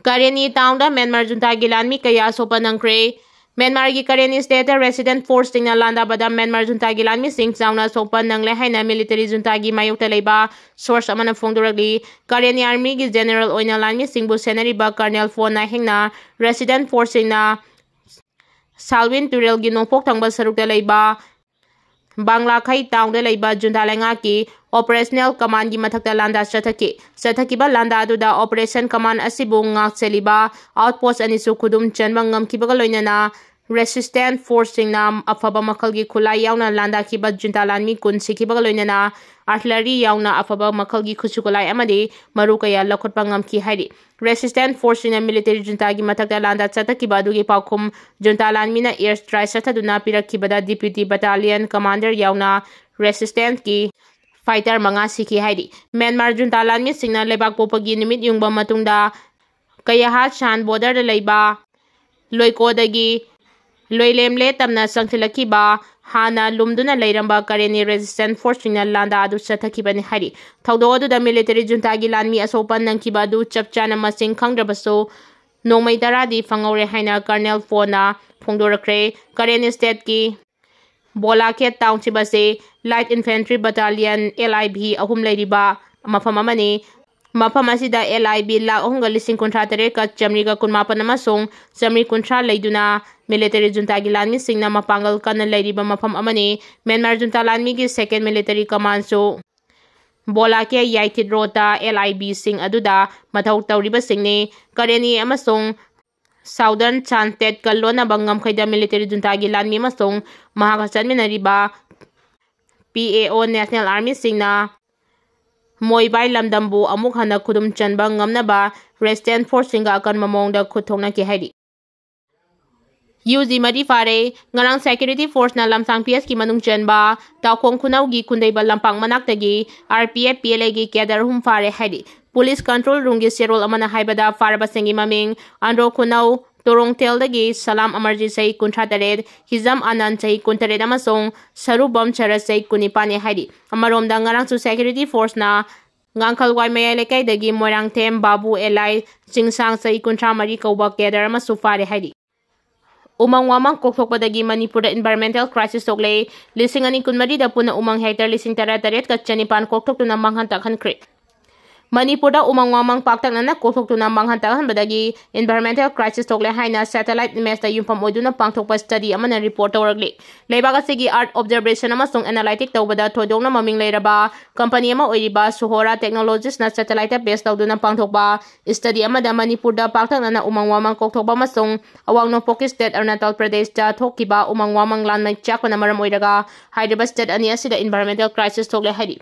Karenni taungda Myanmar Junta gi lanmi kaya sopa nangkre. Myanmar gi Karenni state resident force tingna landa bada Myanmar Junta gi lanmi sing chauna sopa nangle haina military junta gi mayokta leiba source amana phongdoragli. Karenni army gi general oina lanmi singbu senariba colonel phona hengna resident force singna Salwin Turel gi nopok thangba sarukta leiba Bangla khai taungda leiba junta lenga ki operational command gi mathakta landa chathaki ba landa aduda operation command asibu ngak cheliba outpost ani su khudum chanba ngamkiba loinana resistant force singna afaba makhal gi khulai yauna landa kiba junta lanmi kun sikiba loinana artillery yauna afaba makhal gi khuchukulai amadi maru kaya lakhotpa ngamki hairi resistant force in military junta gi mathakta landa chatakiba dugi paukhum junta lanmi na air strike chathaduna pirakibada deputy battalion commander yauna resistant ki fighter manga siki haidi Myanmar Junta lanmi singna lebak popagi nimit yungba matungda kayaha chan border da leiba loiko dagi loilemle tamna sangthilaki hana lumduna leiramba Karenni resistant force singna landa adu chathakibani haidi thaudo adu da military junta gi lanmi asopan nangkiba du chapchana masing khangdrabaso nomai daradi fangore haina colonel phona phongdorakre Karenni state ki Bolakhet township ase light infantry battalion LIB ahum leiriba mafam amani mafam asida LIB la ahunga lising kontratre ka chamri ka kunmapan amasong chamri kontra leiduna military junta gi lanmi singna mapangal kana leiriba mafam amani Myanmar Junta lanmi gi second military command so Bolakhe Yaithit rota LIB sing aduda mathau tawriba singni Karenni amasong Southern Chanted Kalona Bangam Kaida military junta gi lanmi masong mahakachan minariba PAO National Army singna Moibai lamdambu amuk hana khudum chanba ngamnaba resistant force singa akan mamongda Khut thoknakhre hairi UG madi phare ngarang security force na lamsang PS ki manung chanba takhong khunau gi kundaiba lampang manaktagi RPF PLA gi cadre hum phare hairi Police control room gi serol amana haibada farba sengi maming andro khunau Torongtel dagi Salam Amarji sai kunthatared Hizam Anand sai kuntared amasong Sarubam Chara sai kunipane haidi amarom da ngarang su security force na ngangkhal wai mayai lekai dagi Moirang Them Babu Elai Chingsang sai kuntra mari kauba kedar amasu fare haidi Umang wamang kokthokpa dagi Manipur da environmental crisis tokle lising ani kunmari da puna umang hectare lising tara-taret ka chanipan kokthok tuna manghantak hankre Manipur da umang wamang paktak nana kokthok tuna manghantak hanbadagi environmental crisis tokle haina satellite image da yumpham oiduna pangthokpa study amana report tawragli leibaga sigi art observation amasong analytic tawbada thodongna maming leiraba company ama oiriba Suhora Technologies na satellite based tawduna pangthokba study amada Manipur da paktak nana umang wamang kokthokba amasong awang nongpok state Arunachal Pradesh da thokiba umang wamang landmai chakna maram oiraga Hyderabad state ani asida environmental crisis tokle haidi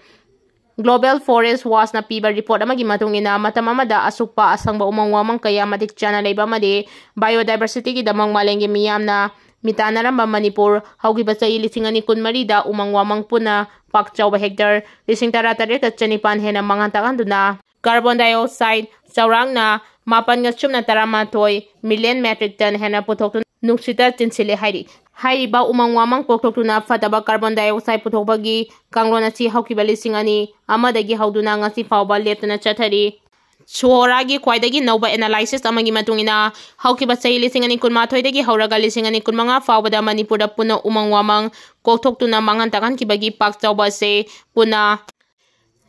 Global Forest Watch na piba report amagi matungina matam amada asukpa asangba umang wamang kaya matik chana leiba made biodiversity gi damang malengge miyamna mitanaramba Manipur haugiba sai lising ani kunmari da umang wamang puna pakchauba hectare lising tara-taret ka chanipan hena manghantakanduna carbon dioxide chaurangna mapan nga chumna taramathoi million metric ton hena puthok nuksita chinsile hairi Hairiba umang wamang kokthokuna fataba carbon dioxide puthokbagi kanglon asi haukiba lising ani amadagi hauduna ngasi fawba leptuna chathari Suhora gi khwaidagi nauba analysis amagi matungina haukiba sai lising ani kunmathoi dagi hauraga lising ani kunmanga fawbada Manipur da puna umang wamang kokthokuna manghantakan kibagi pak chawba se puna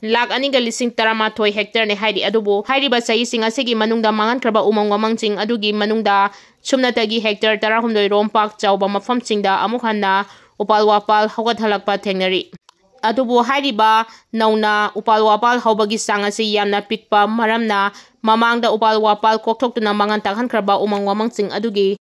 Lak ani ga lising taramathoi hectare ne hairi adubu hairiba sai singa sigi manungda mangan kraba umang wamang ching adugi manungda chumnatagi hectare tarahumdoi rom pak chawba mafam chingda amuk hanna upal wapal hogat halakpa thengnari adubu hairiba nauna upal wapal hawbagi sanga si yamna pikpa maramna mamangda upal wapal kokthokuna mangan takhan kraba umang wamang ching adugi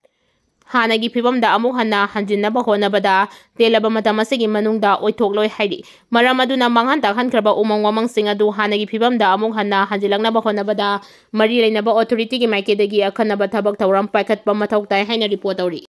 Hanagi pibamda amuk hanna hanjinaba honabada telaba matamasigi manungda oithokloi hairi maram aduna manghantak hankraba umang wamang sing adu hanagi pibamda amuk hanna hanjilangnaba honabada mari leinaba authority gi maikedagi akhanaba thabak tawram paikhatpa mathau tai haina report tawri